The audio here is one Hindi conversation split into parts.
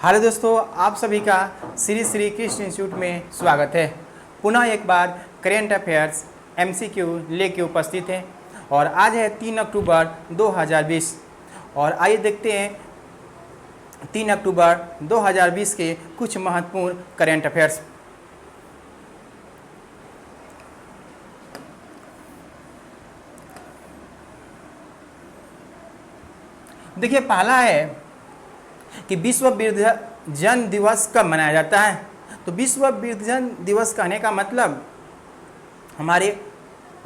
हेलो दोस्तों, आप सभी का श्री श्री कृष्ण इंस्टीट्यूट में स्वागत है। पुनः एक बार करेंट अफेयर्स एमसीक्यू लेके उपस्थित हैं और आज है 3 अक्टूबर 2020 और आइए देखते हैं 3 अक्टूबर 2020 के कुछ महत्वपूर्ण करेंट अफेयर्स। देखिए, पहला है कि विश्व वृद्धजन दिवस कब मनाया जाता है। तो विश्व वृद्धजन दिवस कहने का मतलब हमारे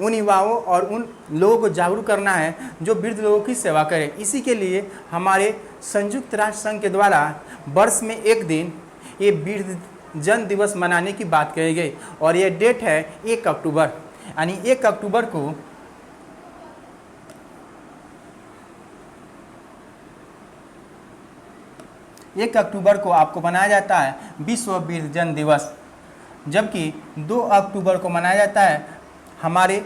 उन युवाओं और उन लोगों को जागरूक करना है जो वृद्ध लोगों की सेवा करें। इसी के लिए हमारे संयुक्त राष्ट्र संघ के द्वारा वर्ष में एक दिन ये वृद्धजन दिवस मनाने की बात कही गई और ये डेट है 1 अक्टूबर, यानी 1 अक्टूबर को आपको मनाया जाता है विश्व वृद्धजन दिवस, जबकि 2 अक्टूबर को मनाया जाता है हमारे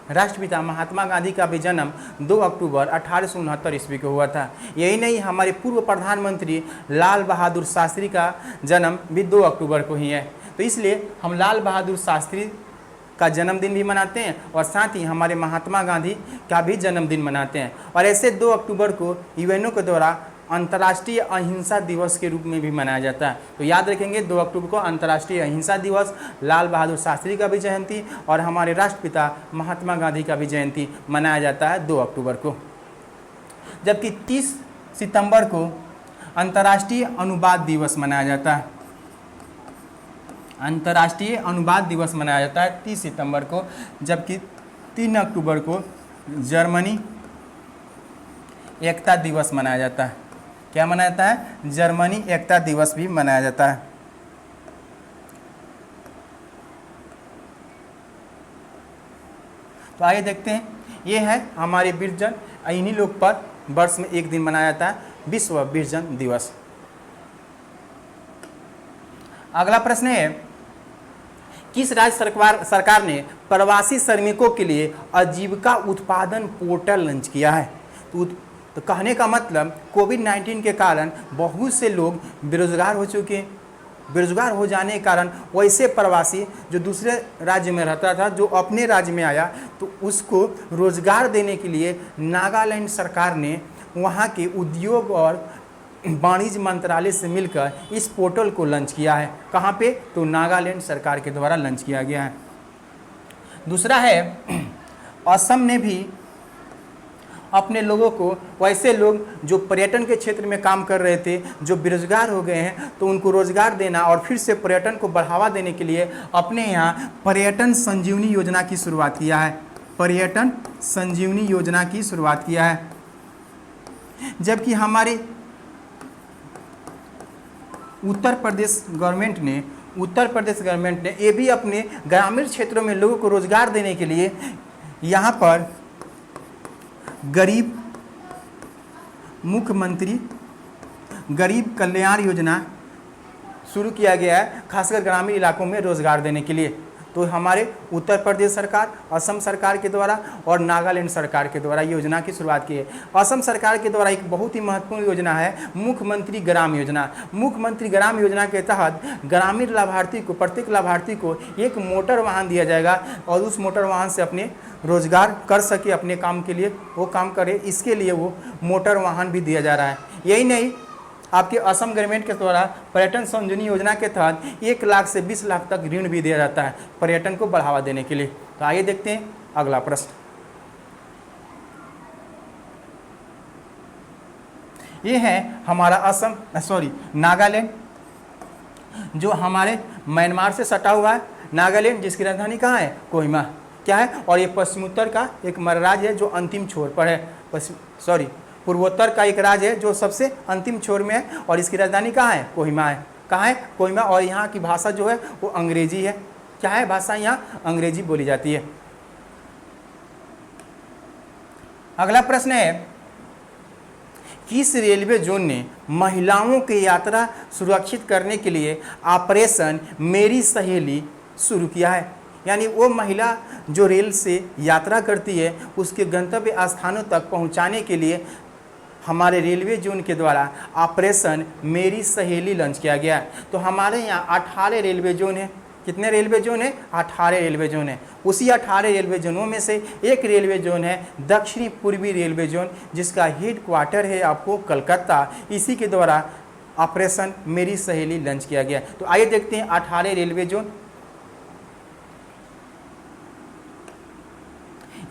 राष्ट्रपिता महात्मा गांधी का भी जन्म 2 अक्टूबर 1869 ईस्वी को हुआ था। यही नहीं, हमारे पूर्व प्रधानमंत्री लाल बहादुर शास्त्री का जन्म भी 2 अक्टूबर को ही है। तो इसलिए हम लाल बहादुर शास्त्री का जन्मदिन भी मनाते हैं और साथ ही हमारे महात्मा गांधी का भी जन्मदिन मनाते हैं। और ऐसे 2 अक्टूबर को यूएनओ के द्वारा अंतर्राष्ट्रीय अहिंसा दिवस के रूप में भी मनाया जाता है। तो याद रखेंगे 2 अक्टूबर को अंतर्राष्ट्रीय अहिंसा दिवस, लाल बहादुर शास्त्री का भी जयंती और हमारे राष्ट्रपिता महात्मा गांधी का भी जयंती मनाया जाता है 2 अक्टूबर को। जबकि 30 सितंबर को अंतर्राष्ट्रीय अनुवाद दिवस मनाया जाता है। अंतर्राष्ट्रीय अनुवाद दिवस मनाया जाता है 30 सितंबर को, जबकि 3 अक्टूबर को जर्मनी एकता दिवस मनाया जाता है। क्या मनाया जाता है? जर्मनी एकता दिवस भी मनाया जाता है। तो आइए देखते हैं, ये है हमारे वृद्धजन, इन्हीं लोग पर वर्ष में एक दिन मनाया जाता है विश्व वृद्धजन दिवस। अगला प्रश्न है, किस राज्य सरकार ने प्रवासी श्रमिकों के लिए आजीविका उत्पादन पोर्टल लॉन्च किया है? तो कहने का मतलब कोविड-19 के कारण बहुत से लोग बेरोजगार हो चुके हैं। बेरोजगार हो जाने के कारण वैसे प्रवासी जो दूसरे राज्य में रहता था, जो अपने राज्य में आया, तो उसको रोजगार देने के लिए नागालैंड सरकार ने वहाँ के उद्योग और वाणिज्य मंत्रालय से मिलकर इस पोर्टल को लॉन्च किया है। कहाँ पे? तो नागालैंड सरकार के द्वारा लॉन्च किया गया है। दूसरा है, असम ने भी अपने लोगों को, वैसे लोग जो पर्यटन के क्षेत्र में काम कर रहे थे, जो बेरोजगार हो गए हैं, तो उनको रोजगार देना और फिर से पर्यटन को बढ़ावा देने के लिए अपने यहाँ पर्यटन संजीवनी योजना की शुरुआत किया है। पर्यटन संजीवनी योजना की शुरुआत किया है। जबकि हमारी उत्तर प्रदेश गवर्नमेंट ने ये भी अपने ग्रामीण क्षेत्रों में लोगों को रोजगार देने के लिए यहाँ पर मुख्यमंत्री गरीब कल्याण योजना शुरू किया गया है, खासकर ग्रामीण इलाकों में रोजगार देने के लिए। तो हमारे उत्तर प्रदेश सरकार, असम सरकार के द्वारा और नागालैंड सरकार के द्वारा योजना की शुरुआत की है। असम सरकार के द्वारा एक बहुत ही महत्वपूर्ण योजना है मुख्यमंत्री ग्राम योजना। मुख्यमंत्री ग्राम योजना के तहत ग्रामीण लाभार्थी को, प्रत्येक लाभार्थी को एक मोटर वाहन दिया जाएगा और उस मोटर वाहन से अपने रोजगार कर सके, अपने काम के लिए वो काम करे, इसके लिए वो मोटर वाहन भी दिया जा रहा है। यही नहीं, आपके असम गवर्नमेंट के द्वारा पर्यटन संजीवनी योजना के तहत 1 लाख से 20 लाख तक ऋण भी दिया जाता है पर्यटन को बढ़ावा देने के लिए। तो आइए देखते हैं अगला प्रश्न। ये है हमारा नागालैंड, जो हमारे म्यांमार से सटा हुआ है। नागालैंड जिसकी राजधानी कहाँ है? कोहिमा। क्या है? और ये पश्चिमोत्तर का एक राज्य है जो अंतिम छोर पर है। पूर्वोत्तर का एक राज्य है जो सबसे अंतिम छोर में है और इसकी राजधानी कहाँ है? कोहिमा है। कहाँ है? कोहिमा। और यहाँ की भाषा जो है वो अंग्रेजी है। क्या है? भाषा यहाँ अंग्रेजी बोली जाती है। अगला प्रश्न है, किस रेलवे जोन ने महिलाओं की यात्रा सुरक्षित करने के लिए ऑपरेशन मेरी सहेली शुरू किया है? यानी वो महिला जो रेल से यात्रा करती है, उसके गंतव्य स्थानों तक पहुंचाने के लिए हमारे रेलवे जोन के द्वारा ऑपरेशन मेरी सहेली लॉन्च किया गया है। तो हमारे यहाँ 18 रेलवे जोन है। कितने रेलवे जोन है? 18 रेलवे जोन है। उसी 18 रेलवे जोनों में से एक रेलवे जोन है दक्षिणी पूर्वी रेलवे जोन, जिसका हेड क्वार्टर है आपको कलकत्ता। इसी के द्वारा ऑपरेशन मेरी सहेली लॉन्च किया गया। तो आइए देखते हैं 18 रेलवे जोन।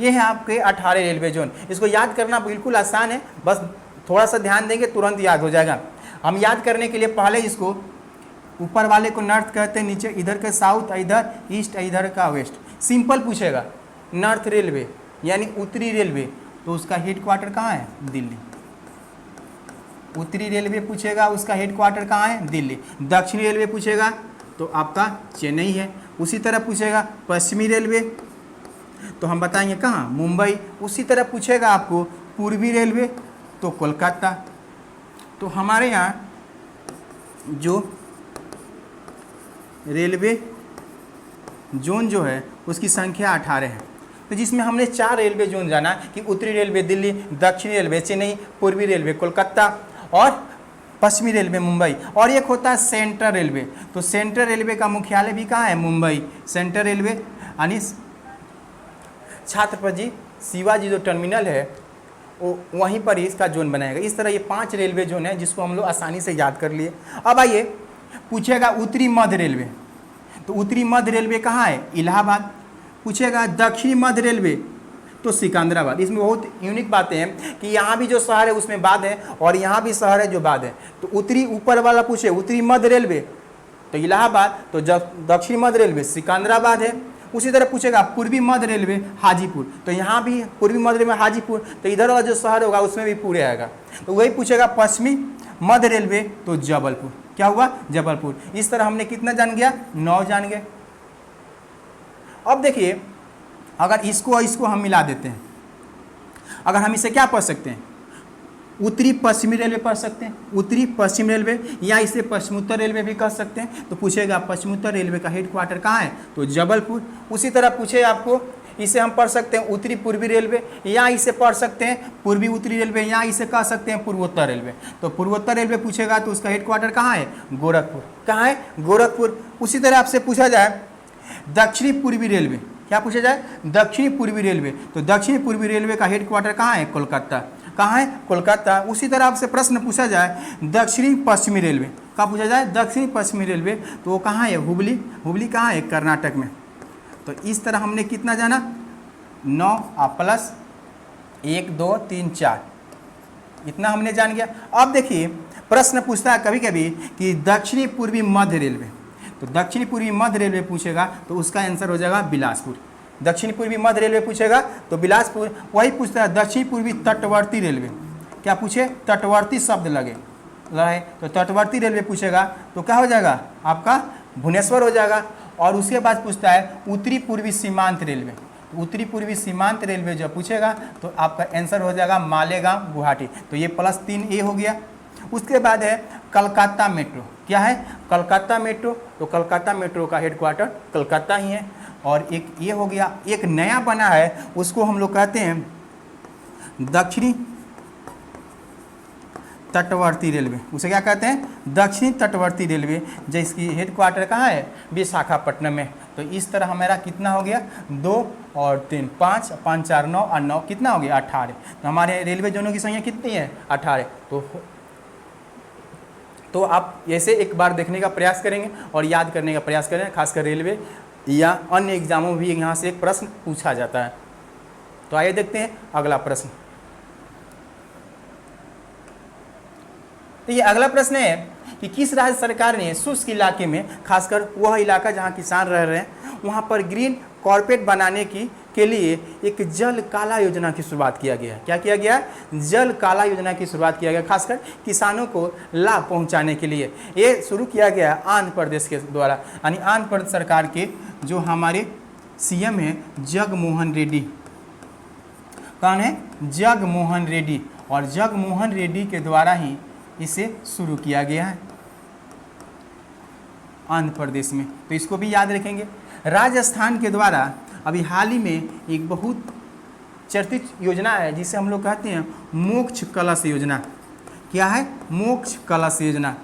ये है आपके 18 रेलवे जोन। इसको याद करना बिल्कुल आसान है, बस थोड़ा सा ध्यान देंगे तुरंत याद हो जाएगा। हम याद करने के लिए पहले इसको ऊपर वाले को नॉर्थ कहते हैं, नीचे इधर का साउथ, इधर ईस्ट, इधर का वेस्ट। सिंपल पूछेगा नॉर्थ रेलवे यानी उत्तरी रेलवे, तो उसका हेड क्वार्टर कहाँ है? दिल्ली। उत्तरी रेलवे पूछेगा उसका हेड क्वार्टर कहाँ है? दिल्ली। दक्षिणी रेलवे पूछेगा तो आपका चेन्नई है। उसी तरह पूछेगा पश्चिमी रेलवे तो हम बताएंगे कहाँ? मुंबई। उसी तरह पूछेगा आपको पूर्वी रेलवे तो कोलकाता। तो हमारे यहाँ जो रेलवे जोन जो है उसकी संख्या 18 है। तो जिसमें हमने 4 रेलवे जोन जाना कि उत्तरी रेलवे दिल्ली, दक्षिणी रेलवे चेन्नई, पूर्वी रेलवे कोलकाता और पश्चिमी रेलवे मुंबई। और एक होता है सेंट्रल रेलवे। तो सेंट्रल रेलवे का मुख्यालय भी कहाँ है? मुंबई। सेंट्रल रेलवे यानी छत्रपति शिवाजी जो टर्मिनल है वो वहीं पर ही इसका जोन बनाएगा। इस तरह ये 5 रेलवे जोन है जिसको हम लोग आसानी से याद कर लिए। अब आइए पूछेगा उत्तरी मध्य रेलवे। तो उत्तरी मध्य रेलवे कहाँ है? इलाहाबाद। पूछेगा दक्षिणी मध्य रेलवे तो सिकंदराबाद। इसमें बहुत यूनिक बातें हैं कि यहाँ भी जो शहर है उसमें बाद है और यहाँ भी शहर है जो बाद है। तो उत्तरी ऊपर वाला पूछे उत्तरी मध्य रेलवे तो इलाहाबाद, तो दक्षिणी मध्य रेलवे सिकंदराबाद है। उसी तरह पूछेगा पूर्वी मध्य रेलवे हाजीपुर, तो यहाँ भी पूर्वी मध्य रेलवे हाजीपुर, तो इधर वाला जो शहर होगा उसमें भी पूरे आएगा। तो वही पूछेगा पश्चिमी मध्य रेलवे तो जबलपुर। क्या हुआ? जबलपुर। इस तरह हमने कितना जान गया? 9 जान गए। अब देखिए अगर इसको हम मिला देते हैं, अगर हम इसे क्या पढ़ सकते हैं? उत्तरी पश्चिमी रेलवे पढ़ सकते हैं, उत्तरी पश्चिम रेलवे, या इसे पश्चिमोत्तर रेलवे भी कह सकते हैं। तो पूछेगा पश्चिमोत्तर रेलवे का हेड क्वार्टर कहाँ है? तो जबलपुर। उसी तरह पूछे आपको इसे हम पढ़ सकते हैं उत्तरी पूर्वी रेलवे, या इसे पढ़ सकते हैं पूर्वी उत्तरी रेलवे, या इसे कह सकते हैं पूर्वोत्तर रेलवे। तो पूर्वोत्तर रेलवे पूछेगा तो उसका हेड क्वार्टर कहाँ है? गोरखपुर। कहाँ है? गोरखपुर। उसी तरह आपसे पूछा जाए दक्षिणी पूर्वी रेलवे, क्या पूछा जाए? दक्षिणी पूर्वी रेलवे, तो दक्षिणी पूर्वी रेलवे का हेड क्वार्टर कहाँ है? कोलकाता। कहाँ है? कोलकाता। उसी तरह आपसे प्रश्न पूछा जाए दक्षिणी पश्चिमी रेलवे, क्या पूछा जाए? दक्षिणी पश्चिमी रेलवे, तो वो कहाँ है? हुबली। हुबली कहाँ है? कर्नाटक में। तो इस तरह हमने कितना जाना? 9 प्लस 1 2 3 4, इतना हमने जान गया। अब देखिए प्रश्न पूछता है कभी कभी कि दक्षिणी पूर्वी मध्य रेलवे, तो दक्षिणी पूर्वी मध्य रेलवे पूछेगा तो उसका आंसर हो जाएगा बिलासपुर। दक्षिणी पूर्वी मध्य रेलवे पूछेगा तो बिलासपुर। वही पूछता है दक्षिणी पूर्वी तटवर्ती रेलवे, क्या पूछे? तटवर्ती शब्द लगे तो तटवर्ती रेलवे पूछेगा तो क्या हो जाएगा? आपका भुवनेश्वर हो जाएगा। और उसके बाद पूछता है उत्तरी पूर्वी सीमांत रेलवे, उत्तरी पूर्वी सीमांत रेलवे जब पूछेगा तो आपका आंसर हो जाएगा मालेगांव गुवाहाटी। तो ये +3A हो गया। उसके बाद है कलकत्ता मेट्रो, क्या है? कलकत्ता मेट्रो, तो कलकत्ता मेट्रो का हेड क्वार्टर कलकत्ता ही है। और एक ये हो गया, एक नया बना है उसको हम लोग कहते हैं दक्षिणी तटवर्ती रेलवे। उसे क्या कहते हैं? दक्षिणी तटवर्ती रेलवे, जिसकी हेड क्वार्टर कहाँ है? विशाखापट्टनम में। तो इस तरह हमारा कितना हो गया? 2 और 3 5, 5 4 9 और 9 कितना हो गया? 18। तो हमारे रेलवे जोनों की संख्या कितनी है? 18। तो आप ऐसे एक बार देखने का प्रयास करेंगे और याद करने का प्रयास करें, खासकर रेलवे या अन्य एग्जामों में भी यहाँ से एक प्रश्न पूछा जाता है। तो आइए देखते हैं अगला प्रश्न। तो ये अगला प्रश्न है कि किस राज्य सरकार ने शुष्क इलाके में, खासकर वह इलाका जहाँ किसान रह रहे हैं, वहाँ पर ग्रीन कॉर्पेट बनाने के लिए एक जल काला योजना की शुरुआत किया गया है? क्या किया गया? जल काला योजना की शुरुआत किया गया, खासकर किसानों को लाभ पहुंचाने के लिए। ये शुरू किया गया आंध्र प्रदेश के द्वारा, यानी आंध्र प्रदेश सरकार के जो हमारे CM हैं जगमोहन रेड्डी। कौन है? जगमोहन रेड्डी। और जगमोहन रेड्डी के द्वारा ही इसे शुरू किया गया है आंध्र प्रदेश में। तो इसको भी याद रखेंगे। राजस्थान के द्वारा अभी हाल ही में एक बहुत चर्चित योजना है जिसे हम लोग कहते हैं मोक्ष कलश योजना। क्या है? मोक्ष कलश योजना।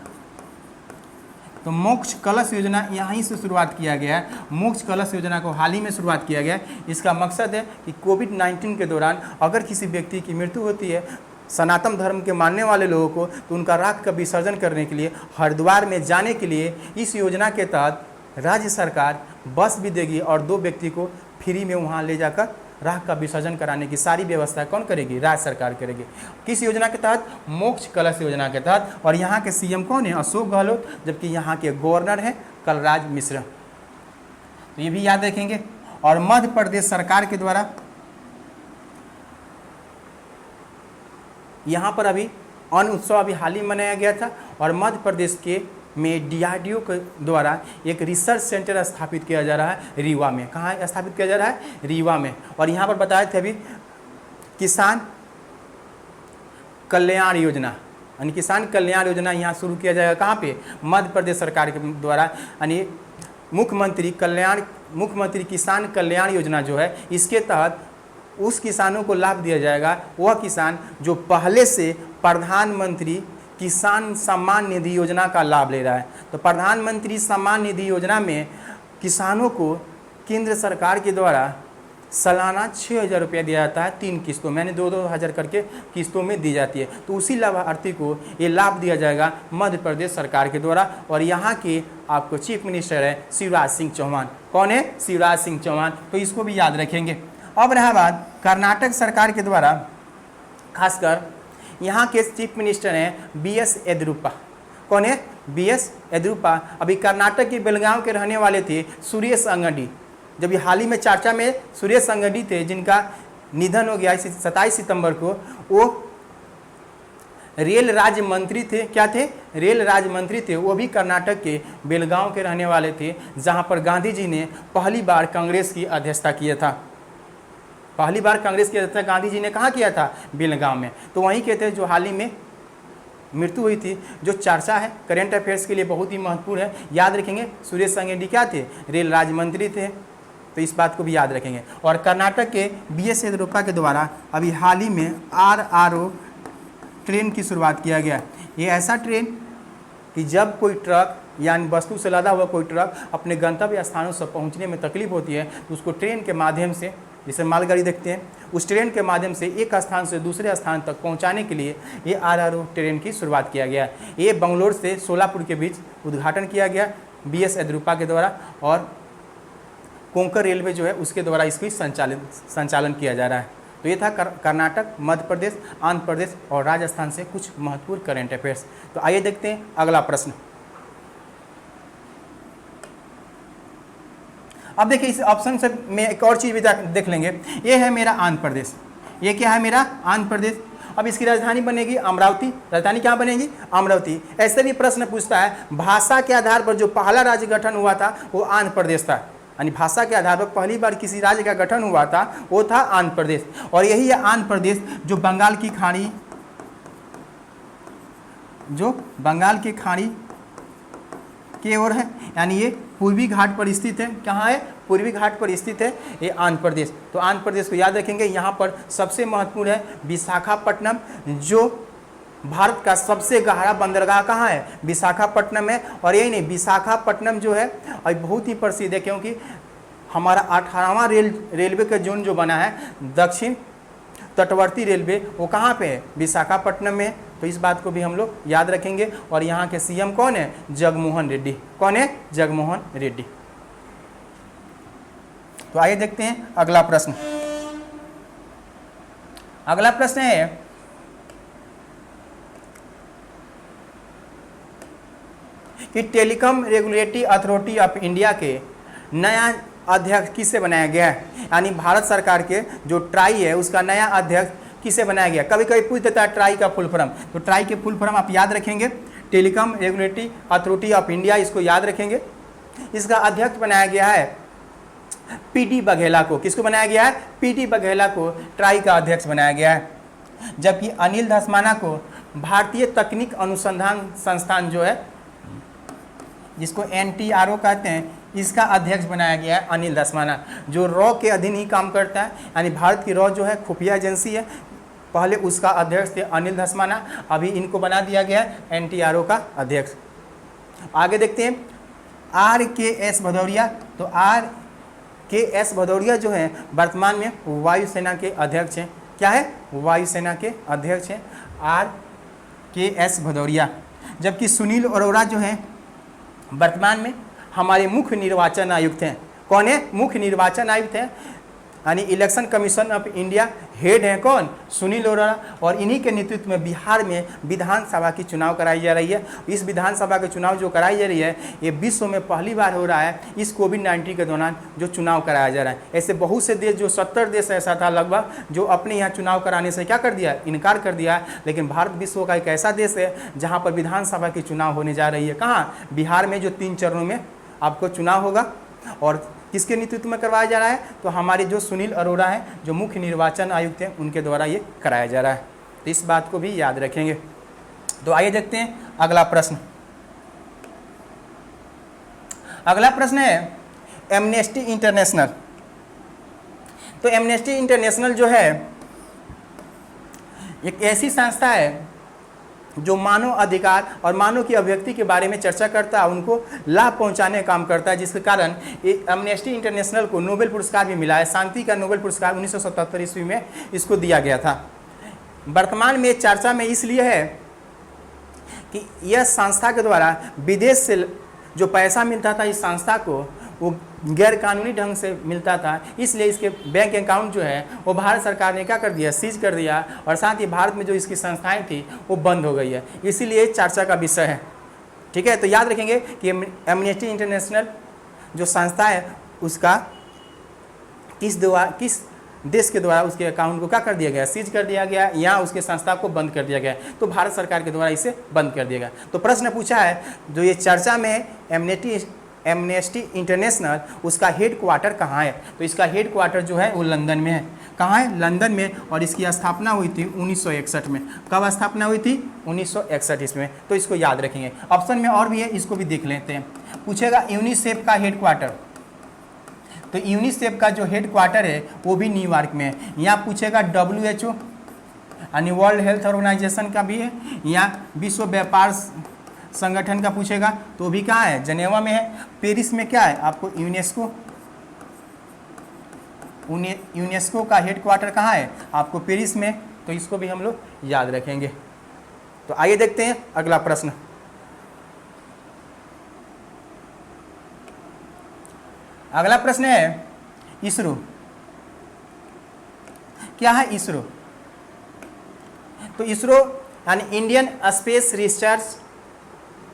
तो मोक्ष कलश योजना यहीं से शुरुआत किया गया है। मोक्ष कलश योजना को हाल ही में शुरुआत किया गया है। इसका मकसद है कि कोविड-19 के दौरान अगर किसी व्यक्ति की मृत्यु होती है सनातन धर्म के मानने वाले लोगों को, तो उनका राख का विसर्जन करने के लिए हरिद्वार में जाने के लिए इस योजना के तहत राज्य सरकार बस भी देगी और 2 व्यक्ति को फ्री में वहाँ ले जाकर राख का विसर्जन कराने की सारी व्यवस्था कौन करेगी? राज्य सरकार करेगी। किस योजना के तहत? मोक्ष कलश योजना के तहत। और यहाँ के सीएम कौन है? अशोक गहलोत, जबकि यहाँ के गवर्नर हैं कलराज मिश्र। तो ये भी याद रखेंगे। और मध्य प्रदेश सरकार के द्वारा यहाँ पर अभी अन्न उत्सव अभी हाल ही मनाया गया था और मध्य प्रदेश के में DRDO के द्वारा एक रिसर्च सेंटर स्थापित किया जा रहा है रीवा में। कहाँ स्थापित किया जा रहा है? रीवा में। और यहाँ पर बताए थे अभी किसान कल्याण योजना, यानी किसान कल्याण योजना यहाँ शुरू किया जाएगा। कहाँ पे? मध्य प्रदेश सरकार के द्वारा, यानी मुख्यमंत्री किसान कल्याण योजना जो है, इसके तहत उस किसानों को लाभ दिया जाएगा, वह किसान जो पहले से प्रधानमंत्री किसान सम्मान निधि योजना का लाभ ले रहा है। तो प्रधानमंत्री सम्मान निधि योजना में किसानों को केंद्र सरकार के द्वारा सालाना 6,000 रुपया दिया जाता है 3 किस्तों में, यानी 2-2 हज़ार करके किस्तों में दी जाती है। तो उसी लाभार्थी को ये लाभ दिया जाएगा मध्य प्रदेश सरकार के द्वारा। और यहाँ के आपको चीफ मिनिस्टर है शिवराज सिंह चौहान। कौन है? शिवराज सिंह चौहान। तो इसको भी याद रखेंगे। अब रहा बात कर्नाटक सरकार के द्वारा, खासकर यहाँ के चीफ मिनिस्टर हैं BS येदियुरप्पा। कौन है? BS येदियुरप्पा। अभी कर्नाटक के बेलगांव के रहने वाले थे सुरेश अंगडी। जब ये हाल ही में चर्चा में सुरेश अंगडी थे, जिनका निधन हो गया 27 सितंबर को। वो रेल राज्य मंत्री थे। क्या थे? रेल राज्य मंत्री थे। वो भी कर्नाटक के बेलगांव के रहने वाले थे, जहाँ पर गांधी जी ने पहली बार कांग्रेस की अध्यक्षता किया था। पहली बार कांग्रेस की अध्यक्षता गांधी जी ने कहाँ किया था? बेलगांव में। तो वहीं के थे जो हाल ही में मृत्यु हुई थी, जो चर्चा है करेंट अफेयर्स के लिए बहुत ही महत्वपूर्ण है। याद रखेंगे सुरेश अंगडी क्या थे? रेल राज्य मंत्री थे। तो इस बात को भी याद रखेंगे। और कर्नाटक के BS येदियुरप्पा के द्वारा अभी हाल ही में RRO ट्रेन की शुरुआत किया गया। ये ऐसा ट्रेन कि जब कोई ट्रक यानी वस्तु से लदा हुआ कोई ट्रक अपने गंतव्य स्थानों से पहुंचने में तकलीफ होती है, तो उसको ट्रेन के माध्यम से, जिसे मालगाड़ी देखते हैं, उस ट्रेन के माध्यम से एक स्थान से दूसरे स्थान तक पहुंचाने के लिए ये RRO ट्रेन की शुरुआत किया गया। ये बंगलोर से सोलापुर के बीच उद्घाटन किया गया BS येदियुरप्पा के द्वारा। और कोंकण रेलवे जो है उसके द्वारा इसकी संचालन किया जा रहा है। तो ये था कर्नाटक, मध्य प्रदेश, आंध्र प्रदेश और राजस्थान से कुछ महत्वपूर्ण करेंट अफेयर्स। तो आइए देखते हैं अगला प्रश्न। अब देखिए इस ऑप्शन से मैं एक और चीज़ भी देख लेंगे। ये है मेरा आंध्र प्रदेश। ये क्या है? मेरा आंध्र प्रदेश। अब इसकी राजधानी बनेगी अमरावती। राजधानी क्या बनेगी? अमरावती। ऐसे भी प्रश्न पूछता है भाषा के आधार पर जो पहला राज्य गठन हुआ था वो आंध्र प्रदेश था, यानी भाषा के आधार पर पहली बार किसी राज्य का गठन हुआ था वो था आंध्र प्रदेश। और यही है आंध्र प्रदेश जो बंगाल की खाड़ी की ओर है, यानी ये पूर्वी घाट पर स्थित है। कहाँ है? पूर्वी घाट पर स्थित है ये आंध्र प्रदेश। तो आंध्र प्रदेश को याद रखेंगे। यहाँ पर सबसे महत्वपूर्ण है विशाखापट्टनम, जो भारत का सबसे गहरा बंदरगाह कहाँ है? विशाखापट्टनम है। और यही नहीं, विशाखापट्टनम जो है और बहुत ही प्रसिद्ध है, क्योंकि हमारा 18वां रेलवे का जोन जो बना है दक्षिण तटवर्ती रेलवे, वो कहाँ पे है? विशाखापट्टनम में। तो इस बात को भी हम लोग याद रखेंगे। और यहाँ के CM कौन है? जगमोहन रेड्डी। कौन है? जगमोहन रेड्डी। तो आइए देखते हैं अगला प्रश्न। अगला प्रश्न है कि telecom regulatory authority of India के नया अध्यक्ष किसे बनाया गया है? यानी भारत सरकार के जो ट्राई है उसका नया अध्यक्ष किसे बनाया गया? कभी कभी पूछ देता है ट्राई का फुल फॉर्म। तो ट्राई के फुल फॉर्म आप याद रखेंगे, telecom regulatory authority of India, इसको याद रखेंगे। इसका अध्यक्ष बनाया गया है PD बघेला को। किसको बनाया गया है? PD बघेला को ट्राई का अध्यक्ष बनाया गया है। जबकि अनिल धस्माना को भारतीय तकनीक अनुसंधान संस्थान जो है, जिसको NTRO कहते हैं, इसका अध्यक्ष बनाया गया है अनिल धस्माना, जो रॉ के अधीन ही काम करता है, यानी भारत की रॉ जो है खुफिया एजेंसी है। पहले उसका अध्यक्ष थे अनिल धस्माना, अभी इनको बना दिया गया है NTRO का अध्यक्ष। आगे देखते हैं RKS भदौरिया। तो RKS भदौरिया जो है वर्तमान में वायुसेना के अध्यक्ष हैं। क्या है? वायुसेना के अध्यक्ष हैं RKS भदौरिया। जबकि सुनील अरोड़ा जो हैं वर्तमान में हमारे मुख्य निर्वाचन आयुक्त हैं। कौन है? मुख्य निर्वाचन आयुक्त हैं, यानी election commission of India head हैं कौन? सुनील अरोड़ा। और इन्हीं के नेतृत्व में बिहार में विधानसभा की चुनाव कराई जा रही है। इस विधानसभा के चुनाव जो कराई जा रही है ये विश्व में पहली बार हो रहा है इस कोविड-19 के दौरान जो चुनाव कराया जा रहा है। ऐसे बहुत से देश, जो 70 देश ऐसा था लगभग, जो अपने यहाँ चुनाव कराने से क्या कर दिया? इनकार कर दिया। लेकिन भारत विश्व का एक ऐसा देश है जहाँ पर विधानसभा की चुनाव होने जा रही है। कहाँ? बिहार में, जो 3 चरणों में आपको चुनाव होगा। और किसके नेतृत्व में करवाया जा रहा है? तो हमारे जो सुनील अरोड़ा हैं, जो मुख्य निर्वाचन आयुक्त हैं, उनके द्वारा ये कराया जा रहा है। तो इस बात को भी याद रखेंगे। तो आइए देखते हैं अगला प्रश्न। अगला प्रश्न है एमनेस्टी इंटरनेशनल। तो एमनेस्टी इंटरनेशनल जो है एक ऐसी संस्था है जो मानव अधिकार और मानव की अभिव्यक्ति के बारे में चर्चा करता है, उनको लाभ पहुंचाने का काम करता है, जिसके कारण एमनेस्टी इंटरनेशनल को नोबेल पुरस्कार भी मिला है। शांति का नोबेल पुरस्कार 1977 ईस्वी में इसको दिया गया था। वर्तमान में चर्चा में इसलिए है कि यह संस्था के द्वारा विदेश से जो पैसा मिलता था इस संस्था को, वो गैर कानूनी ढंग से मिलता था, इसलिए इसके बैंक अकाउंट जो है वो भारत सरकार ने क्या कर दिया? सीज कर दिया। और साथ ही भारत में जो इसकी संस्थाएं थी वो बंद हो गई है, इसीलिए चर्चा का विषय है। ठीक है, तो याद रखेंगे कि एमनेस्टी इंटरनेशनल जो संस्था है उसका किस देश के द्वारा उसके अकाउंट को क्या कर दिया गया? सीज कर दिया गया, या उसके संस्था को बंद कर दिया गया। तो भारत सरकार के द्वारा इसे बंद कर दिया गया। तो प्रश्न पूछा है जो ये चर्चा में एमनेस्टी इंटरनेशनल, उसका हेड क्वार्टर कहाँ है? तो इसका हेड क्वार्टर जो है वो लंदन में है। कहाँ है? लंदन में। और इसकी स्थापना हुई थी 1961 में। कब स्थापना हुई थी? 1961 इसमें। तो इसको याद रखेंगे। ऑप्शन में और भी है, इसको भी देख लेते हैं। पूछेगा यूनिसेफ का हेड क्वार्टर। तो यूनिसेफ का जो हेड क्वार्टर है वो भी न्यूयॉर्क में है। यहाँ पूछेगा WHO यानी वर्ल्ड हेल्थ ऑर्गेनाइजेशन का भी है। यहाँ विश्व व्यापार संगठन का पूछेगा तो भी कहाँ है? जनेवा में है। पेरिस में क्या है? आपको यूनेस्को का हेड क्वार्टर कहाँ है? आपको पेरिस में। तो इसको भी हम लोग याद रखेंगे। तो आइए देखते हैं अगला प्रश्न। अगला प्रश्न है इसरो। क्या है इसरो? तो इसरो यानी इंडियन स्पेस रिसर्च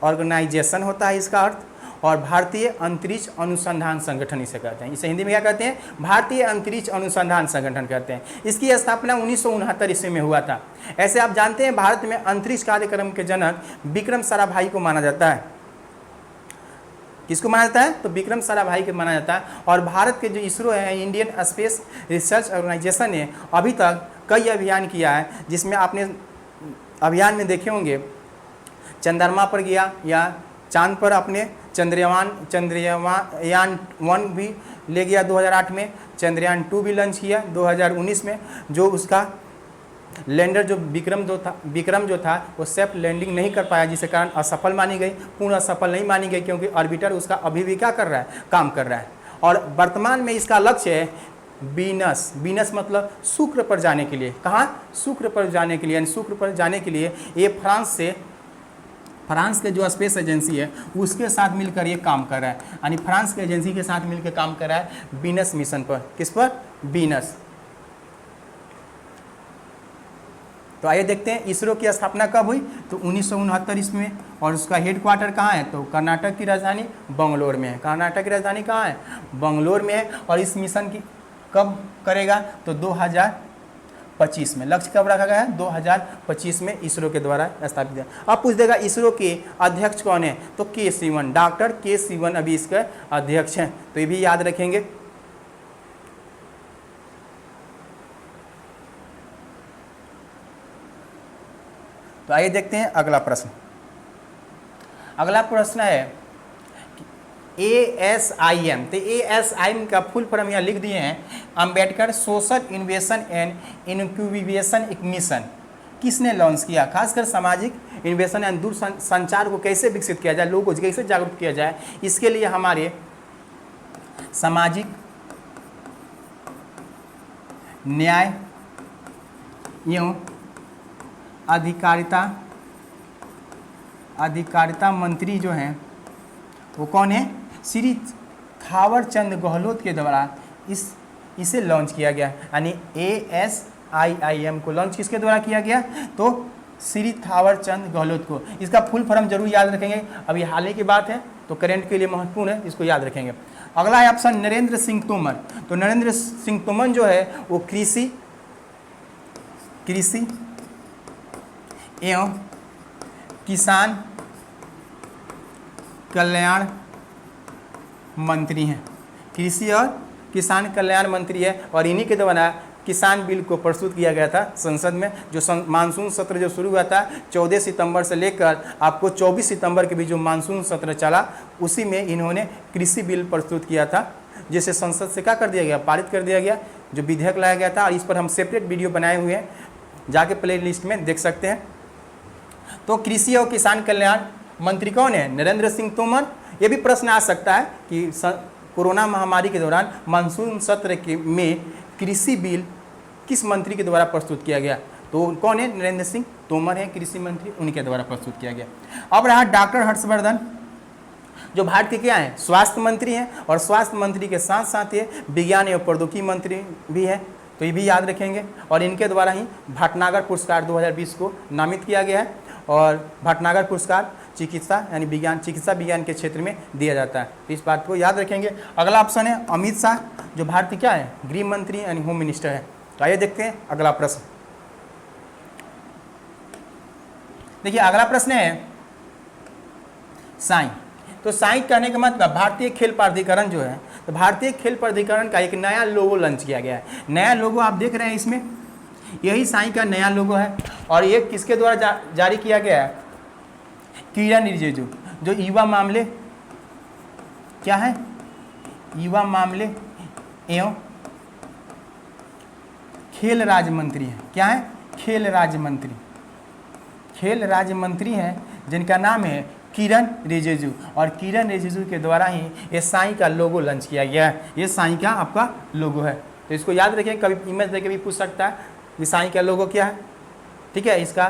ऑर्गेनाइजेशन होता है इसका अर्थ, और भारतीय अंतरिक्ष अनुसंधान संगठन इसे कहते हैं। इसे हिंदी में क्या कहते हैं? भारतीय अंतरिक्ष अनुसंधान संगठन कहते हैं। इसकी स्थापना 1969 ईस्वी में हुआ था। ऐसे आप जानते हैं भारत में अंतरिक्ष कार्यक्रम के जनक विक्रम साराभाई को माना जाता है। किसको माना जाता है? तो विक्रम साराभाई को माना जाता है। और भारत के जो इसरो है, इंडियन स्पेस रिसर्च ऑर्गेनाइजेशन ने अभी तक कई अभियान किया है, जिसमें आपने अभियान में देखे होंगे चंद्रमा पर गया, या चांद पर अपने चंद्रयान 1 भी ले गया 2008 में, चंद्रयान 2 भी लॉन्च किया 2019 में। जो उसका लैंडर जो विक्रम जो था वो सेल्फ लैंडिंग नहीं कर पाया, जिसके कारण असफल मानी गई, पूर्ण असफल नहीं मानी गई, क्योंकि ऑर्बिटर उसका अभी भी क्या कर रहा है? काम कर रहा है। और वर्तमान में इसका लक्ष्य है वीनस मतलब शुक्र पर जाने के लिए। कहाँ? शुक्र पर जाने के लिए। यानी शुक्र पर जाने के लिए ये फ्रांस के जो स्पेस एजेंसी है उसके साथ मिलकर ये काम कर रहा है। यानी फ्रांस के एजेंसी के साथ मिलकर काम कर रहा है वीनस मिशन पर। किस पर? वीनस। तो आइए देखते हैं इसरो की स्थापना कब हुई? तो 1969 ईस्वी में। और उसका हेड क्वार्टर कहाँ है? तो कर्नाटक की राजधानी बंगलोर में है। कर्नाटक की राजधानी कहाँ है? बंगलोर में है। और इस मिशन की कब करेगा? तो 2025 में। लक्ष्य कब रखा गया है? 2025 में इसरो के द्वारा स्थापित है। अब पूछ देगा इसरो के अध्यक्ष कौन है? तो के सिवन, डॉक्टर के सिवन अभी इसके अध्यक्ष हैं। तो ये भी याद रखेंगे। तो आइए देखते हैं अगला प्रश्न। अगला प्रश्न है ASIM, तो ASIM का फुल फॉर्म यहाँ लिख दिए हैं, Ambedkar social इन्वेशन and incubation mission. किसने लॉन्च किया? खासकर सामाजिक इन्वेशन एंड दूर संचार को कैसे विकसित किया जाए, लोगों को कैसे जागरूक किया जाए, इसके लिए हमारे सामाजिक न्याय एवं अधिकारिता मंत्री जो हैं वो कौन है? श्री थावर चंद गहलोत के द्वारा इसे लॉन्च किया गया। यानी ASIM को लॉन्च किसके द्वारा किया गया? तो श्री थावर चंद गहलोत को। इसका फुल फॉर्म जरूर याद रखेंगे, अभी हाल ही की बात है तो करेंट के लिए महत्वपूर्ण है, इसको याद रखेंगे। अगला है ऑप्शन नरेंद्र सिंह तोमर। तो नरेंद्र सिंह तोमर जो है वो कृषि एवं किसान कल्याण मंत्री हैं। कृषि और किसान कल्याण मंत्री है, और इन्हीं के द्वारा किसान बिल को प्रस्तुत किया गया था संसद में। जो मानसून सत्र जो शुरू हुआ था 14 सितंबर से लेकर आपको 24 सितंबर के बीच जो मानसून सत्र चला, उसी में इन्होंने कृषि बिल प्रस्तुत किया था, जिसे संसद से क्या कर दिया गया? पारित कर दिया गया, जो विधेयक लाया गया था। और इस पर हम सेपरेट वीडियो बनाए हुए हैं, जाके प्ले लिस्ट में देख सकते हैं। तो कृषि और किसान कल्याण मंत्री कौन है? नरेंद्र सिंह तोमर। ये भी प्रश्न आ सकता है कि कोरोना महामारी के दौरान मानसून सत्र में कृषि बिल किस मंत्री के द्वारा प्रस्तुत किया गया? तो कौन है? नरेंद्र सिंह तोमर है कृषि मंत्री, उनके द्वारा प्रस्तुत किया गया। अब रहा डॉक्टर हर्षवर्धन, जो भारत के क्या हैं? स्वास्थ्य मंत्री हैं, और स्वास्थ्य मंत्री के साथ साथ ये विज्ञान एवं प्रौद्योगिकी मंत्री भी है, तो ये भी याद रखेंगे। और इनके द्वारा ही भटनागर पुरस्कार 2020 को नामित किया गया है, और भटनागर पुरस्कार चिकित्सा यानी चिकित्सा विज्ञान के क्षेत्र में दिया जाता है, तो इस बात को याद रखेंगे। अगला ऑप्शन है अमित शाह, जो भारत के क्या है? गृह मंत्री यानी होम मिनिस्टर है। तो आइए देखते हैं अगला प्रश्न। देखिए अगला प्रश्न है साई। तो साई कहने का मतलब भारतीय खेल प्राधिकरण जो है, तो भारतीय खेल प्राधिकरण का एक नया लोगो लॉन्च किया गया है। नया लोगो आप देख रहे हैं इसमें, यही साई का नया लोगो है, और ये किसके द्वारा जारी किया गया है? किरण रिजिजू, जो युवा मामले क्या है? युवा मामले एवं खेल राज्य मंत्री है। क्या है? खेल राज्य मंत्री। खेल राज्य मंत्री हैं जिनका नाम है किरण रिजिजू, और किरण रिजिजू के द्वारा ही ये साई का लोगो लॉन्च किया गया है। ये साई का आपका लोगो है, तो इसको याद रखें, कभी इमेज देके भी पूछ सकता है कि साई का लोगो क्या है। ठीक है, इसका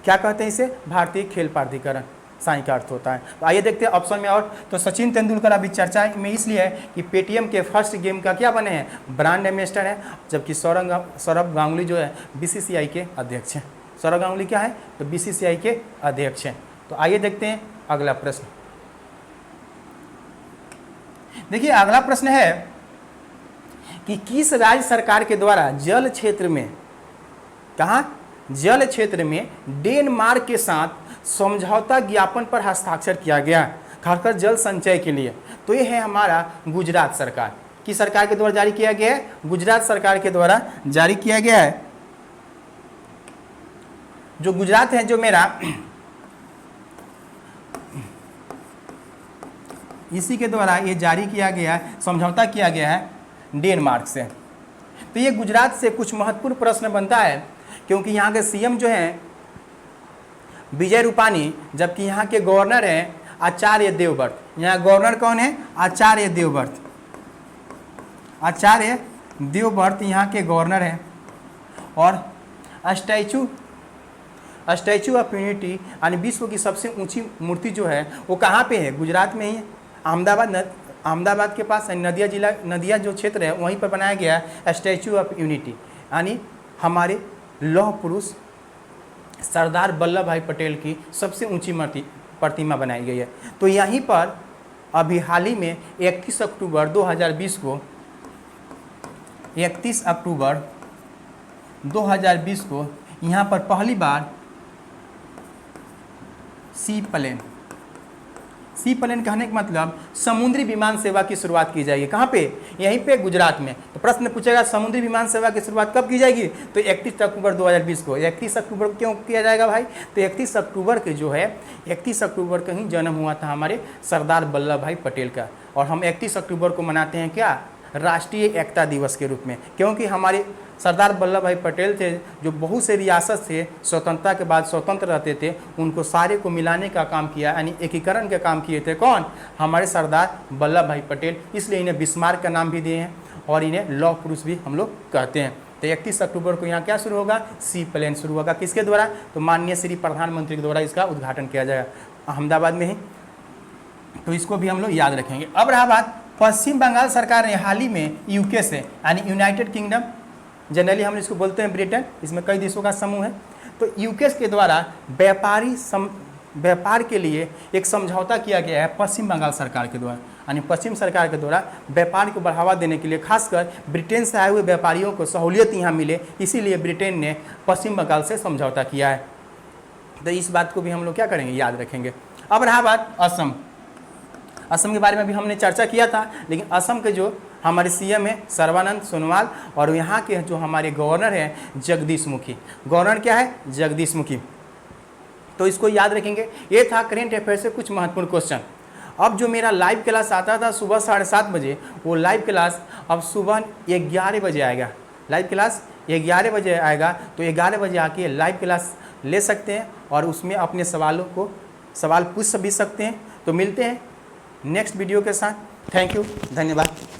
क्या कहते हैं? इसे भारतीय खेल प्राधिकरण, साई का अर्थ होता है। तो आइए देखते हैं ऑप्शन में। और तो सचिन तेंदुलकर अभी चर्चा में इसलिए है कि पेटीएम के फर्स्ट गेम का क्या बने हैं? ब्रांड एम्बेसडर है, जबकि सौरभ गांगुली जो है BCCI के अध्यक्ष हैं। सौरभ गांगुली क्या है? तो BCCI के अध्यक्ष हैं। तो आइए देखते हैं अगला प्रश्न। देखिए अगला प्रश्न है कि किस राज्य सरकार के द्वारा जल क्षेत्र में, कहाँ? जल क्षेत्र में डेनमार्क के साथ समझौता ज्ञापन पर हस्ताक्षर किया गया, खासकर जल संचय के लिए? तो ये है हमारा गुजरात सरकार। किस सरकार के द्वारा जारी किया गया है? गुजरात सरकार के द्वारा जारी किया गया है। जो गुजरात है, जो मेरा, इसी के द्वारा ये जारी किया गया है, समझौता किया गया है डेनमार्क से। तो ये गुजरात से कुछ महत्वपूर्ण प्रश्न बनता है, क्योंकि यहाँ के CM जो हैं विजय रूपानी, जबकि यहाँ के गवर्नर हैं आचार्य देवव्रत। यहाँ गवर्नर कौन है? आचार्य देवव्रत। आचार्य देवव्रत यहाँ के गवर्नर हैं। और स्टैचू ऑफ यूनिटी यानी विश्व की सबसे ऊंची मूर्ति जो है वो कहाँ पे है? गुजरात में ही है, अहमदाबाद के पास नदिया जो क्षेत्र है वहीं पर बनाया गया है स्टैचू ऑफ यूनिटी, यानी हमारे लौह पुरुष सरदार वल्लभ भाई पटेल की सबसे ऊंची प्रतिमा बनाई गई है। तो यहीं पर अभी हाल ही में 31 अक्टूबर 2020 को 31 अक्टूबर 2020 को यहाँ पर पहली बार सी प्लेन कहने का मतलब समुद्री विमान सेवा की शुरुआत की जाएगी। कहाँ पे? यहीं पे गुजरात में। तो प्रश्न पूछेगा समुद्री विमान सेवा की शुरुआत कब की जाएगी? तो 31 अक्टूबर 2020 को। 31 अक्टूबर को क्यों किया जाएगा भाई? तो 31 अक्टूबर के जो है 31 अक्टूबर का ही जन्म हुआ था हमारे सरदार वल्लभ भाई पटेल का। और हम 31 अक्टूबर को मनाते हैं क्या? राष्ट्रीय एकता दिवस के रूप में, क्योंकि हमारे सरदार वल्लभ भाई पटेल थे जो बहुत से रियासत से स्वतंत्रता के बाद स्वतंत्र रहते थे, उनको सारे को मिलाने का काम किया, यानी एकीकरण का काम किए थे। कौन? हमारे सरदार वल्लभ भाई पटेल। इसलिए इन्हें बिस्मार्क का नाम भी दिए हैं और इन्हें लौह पुरुष भी हम लोग कहते हैं। तो 31 अक्टूबर को यहाँ क्या शुरू होगा? सी प्लेन शुरू होगा। किसके द्वारा? तो माननीय श्री प्रधानमंत्री के द्वारा इसका उद्घाटन किया जाएगा अहमदाबाद में ही। तो इसको भी हम लोग याद रखेंगे। अब रहा बात, पश्चिम बंगाल सरकार ने हाल ही में यूके से, यानी यूनाइटेड किंगडम, जनरली हम इसको बोलते हैं ब्रिटेन, इसमें कई देशों का समूह है, तो यूके के द्वारा व्यापार के लिए एक समझौता किया गया है पश्चिम बंगाल सरकार के द्वारा। यानी पश्चिम सरकार के द्वारा व्यापार को बढ़ावा देने के लिए, खासकर ब्रिटेन से आए हुए व्यापारियों को सहूलियत यहाँ मिले, इसीलिए ब्रिटेन ने पश्चिम बंगाल से समझौता किया है। तो इस बात को भी हम लोग क्या करेंगे? याद रखेंगे। अब रहा बात असम। असम के बारे में भी हमने चर्चा किया था, लेकिन असम के जो हमारे सीएम है सर्बानंद सोनोवाल और यहाँ के जो हमारे गवर्नर हैं जगदीश मुखी। गवर्नर क्या है? जगदीश मुखी। तो इसको याद रखेंगे। ये था करेंट अफेयर से कुछ महत्वपूर्ण क्वेश्चन। अब जो मेरा लाइव क्लास आता था सुबह 7:30 बजे, वो लाइव क्लास अब सुबह 11 बजे आएगा। लाइव क्लास 11 बजे आएगा, तो 11 बजे आके लाइव क्लास ले सकते हैं और उसमें अपने सवाल पूछ भी सकते हैं। तो मिलते हैं नेक्स्ट वीडियो के साथ। थैंक यू, धन्यवाद।